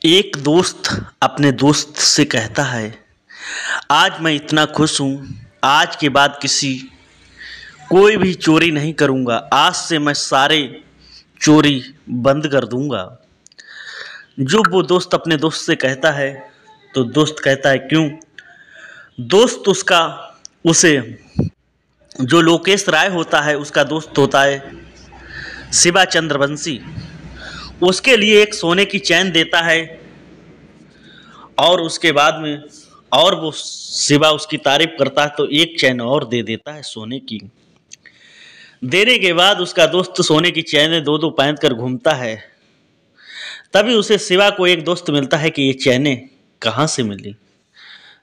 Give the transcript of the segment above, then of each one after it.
एक दोस्त अपने दोस्त से कहता है, आज मैं इतना खुश हूँ, आज के बाद कोई भी चोरी नहीं करूँगा। आज से मैं सारे चोरी बंद कर दूँगा। जो वो दोस्त अपने दोस्त से कहता है तो दोस्त कहता है, क्यों? दोस्त उसे जो लोकेश राय होता है उसका दोस्त होता है शिवा चंद्रवंशी। उसके लिए एक सोने की चैन देता है और उसके बाद में और वो शिवा उसकी तारीफ करता है तो एक चैन और दे देता है सोने की। देने के बाद उसका दोस्त सोने की चैनें दो दो पहन कर घूमता है। तभी उसे शिवा को एक दोस्त मिलता है कि ये चैनें कहाँ से मिली।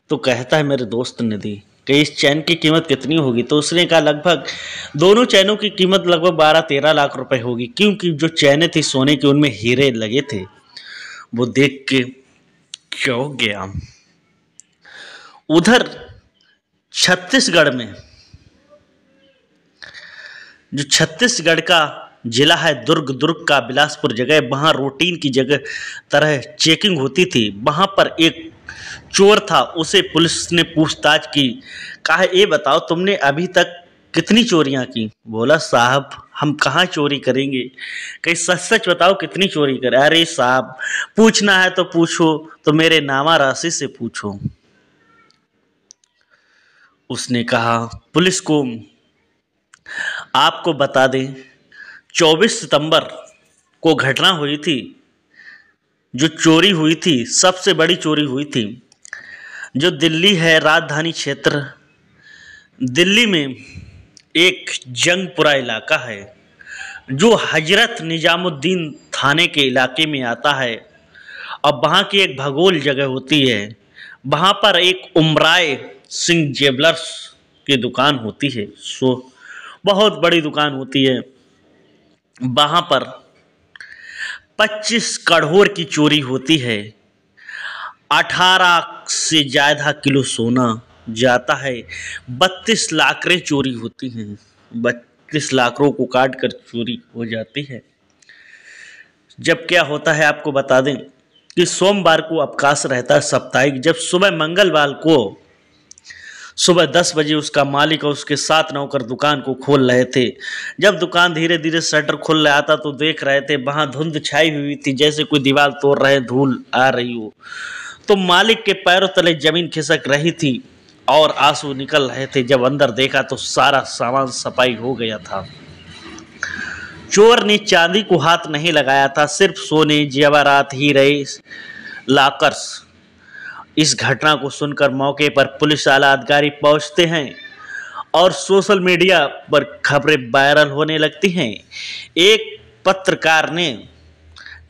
तो कहता है, मेरे दोस्त ने दी। कि इस चैन की कीमत कितनी होगी? तो उसने कहा, लगभग दोनों चैनों की कीमत लगभग 12-13 लाख रुपए होगी, क्योंकि जो चैनें थी सोने की उनमें हीरे लगे थे। वो देख के चौंक गया। उधर छत्तीसगढ़ में, जो छत्तीसगढ़ का जिला है दुर्ग का बिलासपुर जगह, वहाँ रूटीन की जगह तरह चेकिंग होती थी। वहाँ पर एक चोर था, उसे पुलिस ने पूछताछ की। कहा, ये बताओ तुमने अभी तक कितनी चोरियां की? बोला, साहब हम कहाँ चोरी करेंगे। कहीं सच सच बताओ कितनी चोरी करे। अरे साहब, पूछना है तो पूछो, तो मेरे नामा राशि से पूछो। उसने कहा पुलिस को आपको बता दें, 24 सितंबर को घटना हुई थी। जो चोरी हुई थी, सबसे बड़ी चोरी हुई थी। जो दिल्ली है राजधानी क्षेत्र, दिल्ली में एक जंगपुरा इलाका है जो हजरत निजामुद्दीन थाने के इलाके में आता है। और वहाँ की एक भगोल जगह होती है। वहाँ पर एक उमराय सिंह ज्वेलर्स की दुकान होती है। बहुत बड़ी दुकान होती है। वहाँ पर 25 करोड़ की चोरी होती है। 18 से ज़्यादा किलो सोना जाता है। 32 लाकड़ें चोरी होती हैं। 32 लाकड़ों को काट कर चोरी हो जाती है। जब क्या होता है आपको बता दें कि सोमवार को अवकाश रहता है साप्ताहिक। जब सुबह मंगलवार को सुबह 10 बजे उसका मालिक और उसके 7 नौकर दुकान को खोल रहे थे। जब दुकान धीरे धीरे शटर खुल रहा था तो देख रहे थे वहाँ धुंध छाई हुई थी, जैसे कोई दीवार तोड़ रहे, धूल आ रही हो। तो मालिक के पैरों तले जमीन खिसक रही थी और आंसू निकल रहे थे। जब अंदर देखा तो सारा सामान सफाई हो गया था। चोर ने चांदी को हाथ नहीं लगाया था, सिर्फ सोने, जेवरात, हीरे, लाकर्स। इस घटना को सुनकर मौके पर पुलिस आला अधिकारी पहुंचते हैं और सोशल मीडिया पर खबरें वायरल होने लगती हैं। एक पत्रकार ने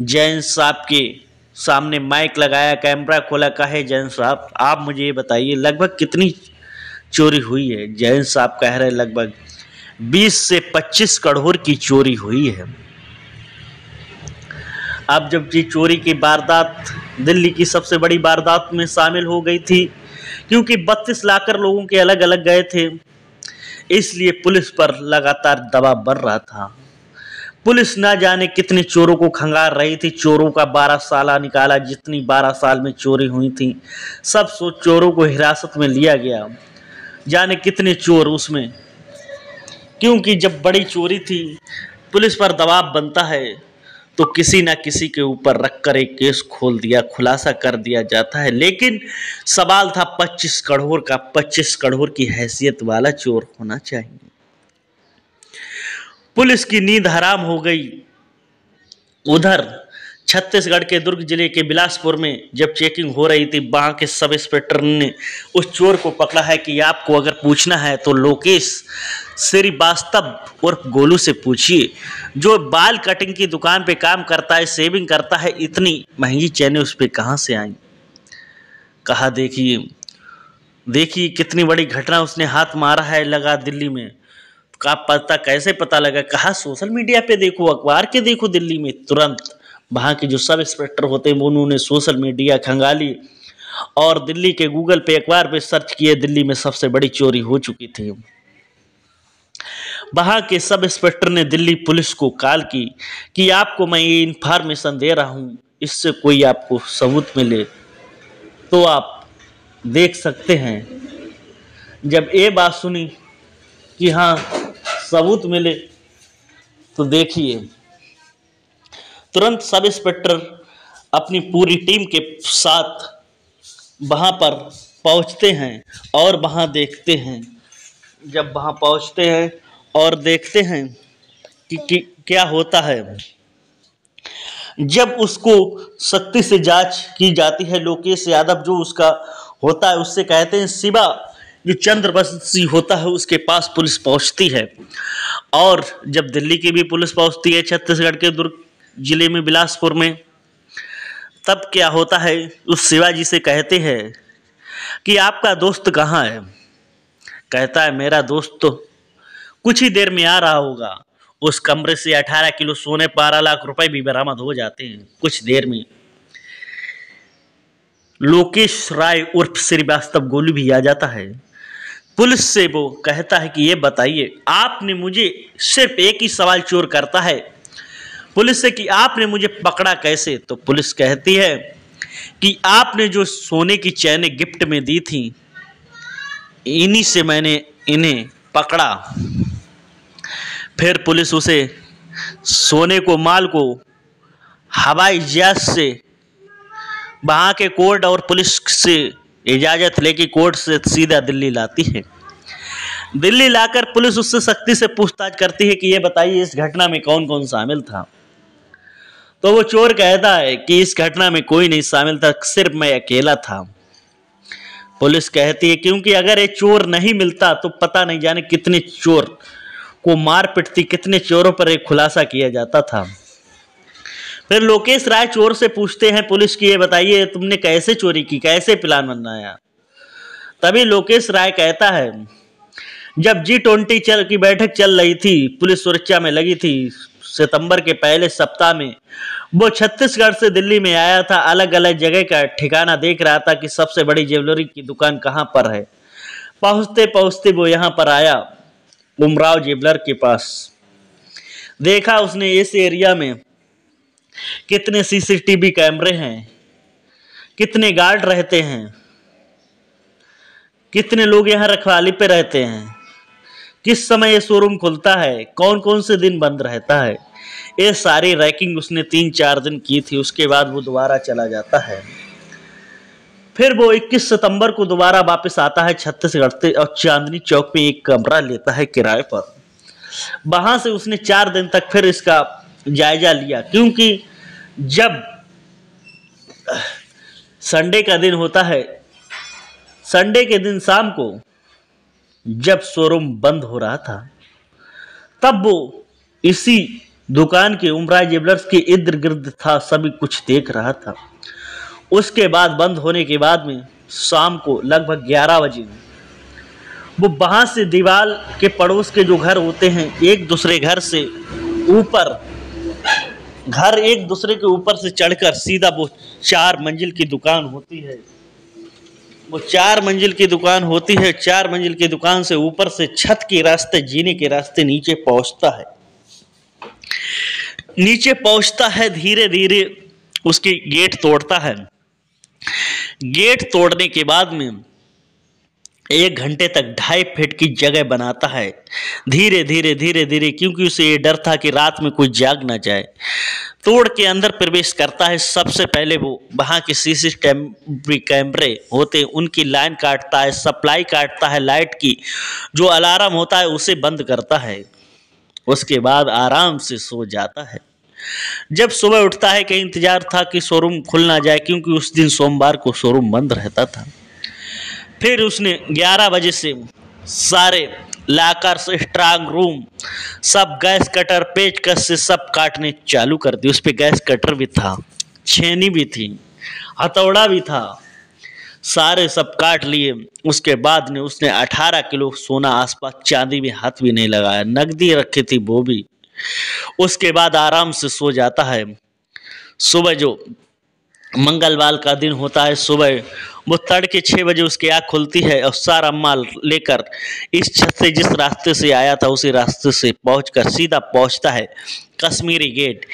जैन साहब के सामने माइक लगाया, कैमरा खोला। कहे, जैन साहब आप मुझे ये बताइए लगभग कितनी चोरी हुई है? जैन साहब कह रहे लगभग 20 से 25 करोड़ की चोरी हुई है। अब जब ये चोरी की वारदात दिल्ली की सबसे बड़ी वारदात में शामिल हो गई थी, क्योंकि 32 लाकर लोगों के अलग अलग गए थे, इसलिए पुलिस पर लगातार दबाव बढ़ रहा था। पुलिस ना जाने कितने चोरों को खंगार रही थी। चोरों का 12 साला निकाला, जितनी 12 साल में चोरी हुई थी सब चोरों को हिरासत में लिया गया। जाने कितने चोर उसमें, क्योंकि जब बड़ी चोरी थी पुलिस पर दबाव बनता है तो किसी ना किसी के ऊपर रखकर एक केस खोल दिया, खुलासा कर दिया जाता है। लेकिन सवाल था 25 करोड़ का। 25 करोड़ की हैसियत वाला चोर होना चाहिए। पुलिस की नींद हराम हो गई। उधर छत्तीसगढ़ के दुर्ग जिले के बिलासपुर में जब चेकिंग हो रही थी, वहाँ के सब इंस्पेक्टर ने उस चोर को पकड़ा है कि आपको अगर पूछना है तो लोकेश श्रीवास्तव उर्फ गोलू से पूछिए, जो बाल कटिंग की दुकान पे काम करता है, शेविंग करता है। इतनी महंगी चैनें उस पर कहाँ से आई? कहा, देखिए कितनी बड़ी घटना उसने हाथ मारा है लगा दिल्ली में। का पता कैसे पता लगा? कहा, सोशल मीडिया पे देखो, अखबार के देखो। दिल्ली में तुरंत वहाँ के जो सब इंस्पेक्टर होते हैं उन्होंने सोशल मीडिया खंगाली और दिल्ली के गूगल पे अखबार पे सर्च किए। दिल्ली में सबसे बड़ी चोरी हो चुकी थी। वहाँ के सब इंस्पेक्टर ने दिल्ली पुलिस को कॉल की कि आपको मैं ये इन्फॉर्मेशन दे रहा हूँ इससे कोई आपको सबूत मिले तो आप देख सकते हैं। जब ये बात सुनी कि हाँ सबूत मिले तो देखिए, तुरंत सब इंस्पेक्टर अपनी पूरी टीम के साथ वहाँ पर पहुँचते हैं और वहाँ देखते हैं। जब वहाँ पहुँचते हैं और देखते हैं कि क्या होता है, जब उसको सख्ती से जांच की जाती है, लोकेश यादव जो उसका होता है उससे कहते हैं शिवा जो चंद्रवंशी होता है उसके पास पुलिस पहुंचती है। और जब दिल्ली की भी पुलिस पहुंचती है छत्तीसगढ़ के दुर्ग जिले में बिलासपुर में, तब क्या होता है, उस शिवाजी से कहते हैं कि आपका दोस्त कहाँ है। कहता है मेरा दोस्त तो कुछ ही देर में आ रहा होगा। उस कमरे से 18 किलो सोने 12 लाख रुपए भी बरामद हो जाते हैं कुछ देर में। लोकेश राय उर्फ श्रीवास्तव गोलू भी आ जाता है। पुलिस से वो कहता है कि ये बताइए आपने मुझे, सिर्फ एक ही सवाल चोर करता है पुलिस से कि आपने मुझे पकड़ा कैसे। तो पुलिस कहती है कि आपने जो सोने की चैनें गिफ्ट में दी थी इन्हीं से मैंने इन्हें पकड़ा। फिर पुलिस उसे सोने को माल को हवाई जहाज से वहाँ के कोर्ट और पुलिस से इजाज़त लेके कोर्ट से सीधा दिल्ली लाती है। दिल्ली लाकर पुलिस उससे सख्ती से पूछताछ करती है कि ये बताइए इस घटना में कौन कौन शामिल था। तो वो चोर कहता है कि इस घटना में कोई नहीं शामिल था, सिर्फ मैं अकेला था। पुलिस कहती है क्योंकि अगर ये चोर नहीं मिलता तो पता नहीं जाने कितने चोर को मार पिटती, कितने चोरों पर एक खुलासा किया जाता था। फिर लोकेश राय चोर से पूछते हैं पुलिस की ये बताइए तुमने कैसे चोरी की, कैसे प्लान बनाया। तभी लोकेश राय कहता है जब G20 की बैठक चल रही थी, पुलिस सुरक्षा में लगी थी, सितंबर के पहले सप्ताह में वो छत्तीसगढ़ से दिल्ली में आया था। अलग अलग जगह का ठिकाना देख रहा था कि सबसे बड़ी ज्वेलरी की दुकान कहाँ पर है। पहुँचते पहुँचते वो यहाँ पर आया उमराव ज्वेलर के पास। देखा उसने इस एरिया में कितने CCTV कैमरे हैं, कितने गार्ड रहते हैं, कितने लोग यहाँ रखवाली पे रहते हैं, किस समय ये शोरूम खुलता है, कौन कौन से दिन बंद रहता है। ये सारी रैकिंग उसने 3-4 दिन की थी। उसके बाद वो दोबारा चला जाता है। फिर वो 21 सितंबर को दोबारा वापस आता है छत्तीसगढ़ से और चांदनी चौक पे एक कमरा लेता है किराए पर। वहां से उसने 4 दिन तक फिर इसका जायजा लिया, क्योंकि जब संडे का दिन होता है, संडे के दिन शाम को जब शोरूम बंद हो रहा था, तब वो इसी दुकान के उमराव ज्वेलर्स के इर्द गिर्द था, सभी कुछ देख रहा था। उसके बाद बंद होने के बाद में शाम को लगभग 11 बजे वो वहां से दीवार के पड़ोस के जो घर होते हैं, एक दूसरे घर से ऊपर, घर एक दूसरे के ऊपर से चढ़कर सीधा वो 4 मंजिल की दुकान होती है, वो 4 मंजिल की दुकान होती है। 4 मंजिल की दुकान से ऊपर से छत के रास्ते, जीने के रास्ते नीचे पहुंचता है। नीचे पहुंचता है, धीरे धीरे उसकी गेट तोड़ता है। गेट तोड़ने के बाद में 1 घंटे तक 2.5 फीट की जगह बनाता है, धीरे धीरे धीरे धीरे, क्योंकि उसे ये डर था कि रात में कोई जाग ना जाए। तोड़ के अंदर प्रवेश करता है। सबसे पहले वो वहाँ के CCTV कैमरे होते हैं उनकी लाइन काटता है, सप्लाई काटता है, लाइट की जो अलार्म होता है उसे बंद करता है। उसके बाद आराम से सो जाता है। जब सुबह उठता है कि इंतजार था कि शोरूम खुल ना जाए, क्योंकि उस दिन सोमवार को शोरूम बंद रहता था। फिर उसने 11 बजे से सारे लाकर से स्ट्रांग रूम सब गैस कटर पेचकस से सब काटने चालू कर दी। उस पे गैस कटर भी था, छेनी भी थी, हथौड़ा भी था, सारे सब काट लिए। उसके बाद ने उसने 18 किलो सोना, आसपास चांदी में हाथ भी नहीं लगाया, नकदी रखी थी वो भी। उसके बाद आराम से सो जाता है। सुबह जो मंगलवार का दिन होता है। सुबह वो तड़के 6 बजे उसकी आँख खुलती है और सारा माल लेकर इस छत से जिस रास्ते से आया था उसी रास्ते से पहुंचकर सीधा पहुंचता है कश्मीरी गेट।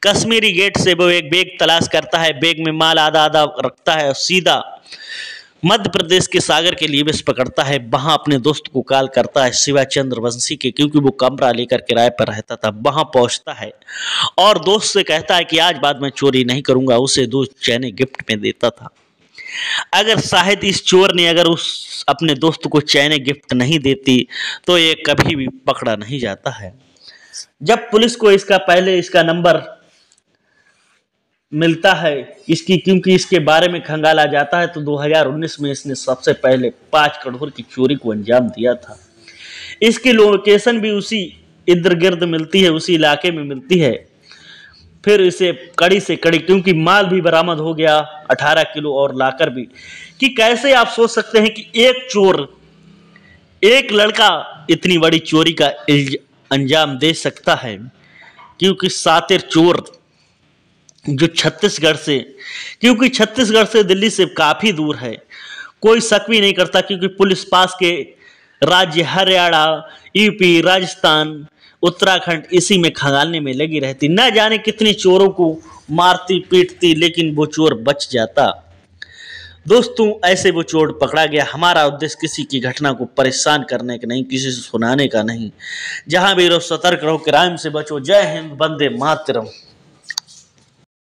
कश्मीरी गेट से वो एक बैग तलाश करता है, बैग में माल आधा आधा रखता है और सीधा मध्य प्रदेश के सागर के लिए बस पकड़ता है। वहां अपने दोस्त को कॉल करता है शिवा चंद्र वंशी के, क्योंकि वो कमरा लेकर किराए पर रहता था। वहां पहुंचता है और दोस्त से कहता है कि आज बाद मैं चोरी नहीं करूंगा। उसे 2 चैने गिफ्ट में देता था। अगर शायद इस चोर ने अगर उस अपने दोस्त को चैने गिफ्ट नहीं देती तो ये कभी भी पकड़ा नहीं जाता है। जब पुलिस को इसका नंबर मिलता है इसकी, क्योंकि इसके बारे में खंगाला जाता है, तो 2019 में इसने सबसे पहले 5 करोड़ की चोरी को अंजाम दिया था। इसकी लोकेशन भी उसी इर्द गिर्द मिलती है, उसी इलाके में मिलती है। फिर इसे कड़ी से कड़ी, क्योंकि माल भी बरामद हो गया 18 किलो और लाकर भी, कि कैसे आप सोच सकते हैं कि एक चोर, एक लड़का इतनी बड़ी चोरी का अंजाम दे सकता है। क्योंकि सातिर चोर जो छत्तीसगढ़ से, क्योंकि छत्तीसगढ़ से दिल्ली से काफ़ी दूर है, कोई शक भी नहीं करता, क्योंकि पुलिस पास के राज्य हरियाणा, यूपी, राजस्थान, उत्तराखंड इसी में खंगालने में लगी रहती। न जाने कितने चोरों को मारती पीटती, लेकिन वो चोर बच जाता। दोस्तों, ऐसे वो चोर पकड़ा गया। हमारा उद्देश्य किसी की घटना को परेशान करने का नहीं, किसी से सुनाने का नहीं। जहां भी रहो सतर्क रहो, क्राइम से बचो। जय हिंद, वंदे मातरम।